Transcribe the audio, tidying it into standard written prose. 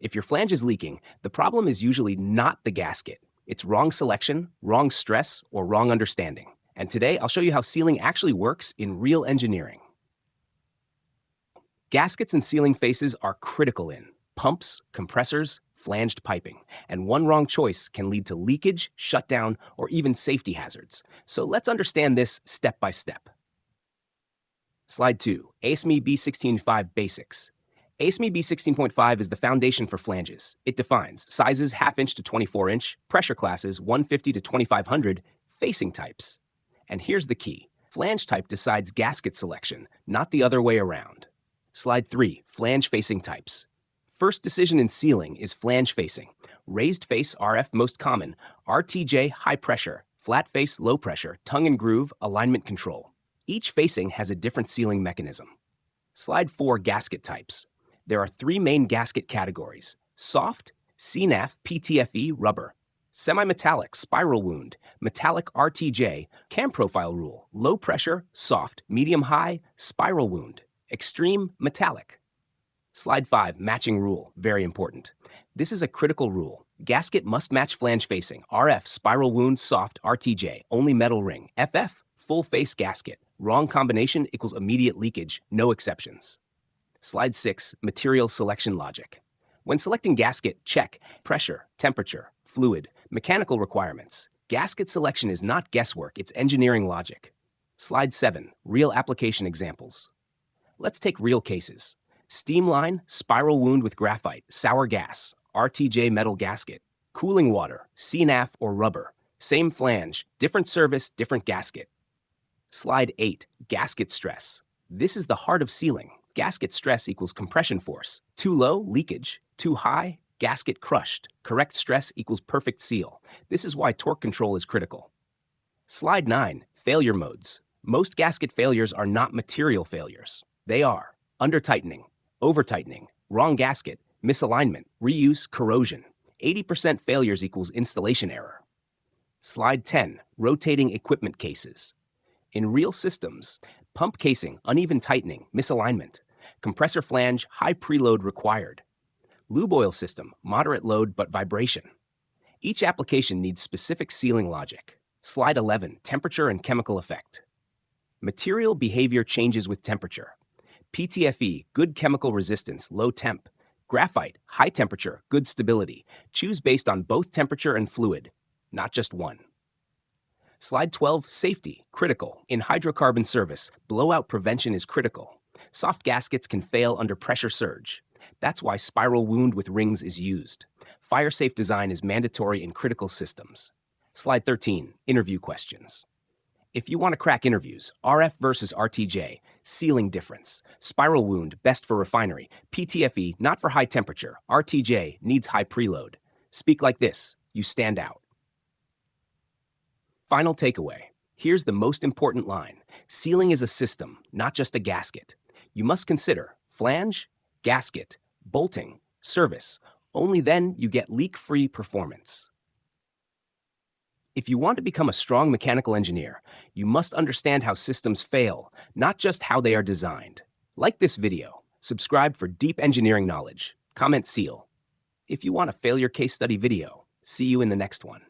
If your flange is leaking, the problem is usually not the gasket. It's wrong selection, wrong stress, or wrong understanding. And today, I'll show you how sealing actually works in real engineering. Gaskets and sealing faces are critical in pumps, compressors, flanged piping, and one wrong choice can lead to leakage, shutdown, or even safety hazards. So let's understand this step by step. Slide 2, ASME B16.5 Basics. ASME B16.5 is the foundation for flanges. It defines sizes ½ inch to 24 inch, pressure classes 150 to 2500, facing types. And here's the key. Flange type decides gasket selection, not the other way around. Slide 3, flange facing types. First decision in sealing is flange facing. Raised face RF most common, RTJ high pressure, flat face low pressure, tongue and groove, alignment control. Each facing has a different sealing mechanism. Slide 4, gasket types. There are 3 main gasket categories: soft, CNAF, PTFE, rubber; semi-metallic, spiral wound; metallic RTJ, cam profile rule, low pressure, soft, medium high, spiral wound; extreme, metallic. Slide 5, matching rule, very important. This is a critical rule. Gasket must match flange facing, RF, spiral wound, soft, RTJ, only metal ring, FF, full face gasket. Wrong combination equals immediate leakage, no exceptions. Slide 6, material selection logic. When selecting gasket, check pressure, temperature, fluid, mechanical requirements. Gasket selection is not guesswork, it's engineering logic. Slide 7, real application examples. Let's take real cases. Steam line, spiral wound with graphite, sour gas, RTJ metal gasket. Cooling water, CNAF or rubber. Same flange, different service, different gasket. Slide 8, gasket stress. This is the heart of sealing. Gasket stress equals compression force. Too low, leakage. Too high, gasket crushed. Correct stress equals perfect seal. This is why torque control is critical. Slide 9, failure modes. Most gasket failures are not material failures. They are under-tightening, over-tightening, wrong gasket, misalignment, reuse, corrosion. 80% failures equals installation error. Slide 10, rotating equipment cases. In real systems, pump casing, uneven tightening, misalignment. Compressor flange, high preload required. Lube oil system, moderate load but vibration. Each application needs specific sealing logic. Slide 11, temperature and chemical effect. Material behavior changes with temperature. PTFE, good chemical resistance, low temp. Graphite, high temperature, good stability. Choose based on both temperature and fluid, not just one. Slide 12, safety, critical. In hydrocarbon service, blowout prevention is critical. Soft gaskets can fail under pressure surge. That's why spiral wound with rings is used. Fire-safe design is mandatory in critical systems. Slide 13, interview questions. If you want to crack interviews, RF versus RTJ, sealing difference. Spiral wound, best for refinery. PTFE, not for high temperature. RTJ, needs high preload. Speak like this, you stand out. Final takeaway. Here's the most important line. Sealing is a system, not just a gasket. You must consider flange, gasket, bolting, service. Only then you get leak-free performance. If you want to become a strong mechanical engineer, you must understand how systems fail, not just how they are designed. Like this video, subscribe for deep engineering knowledge, comment seal. If you want a failure case study video, see you in the next one.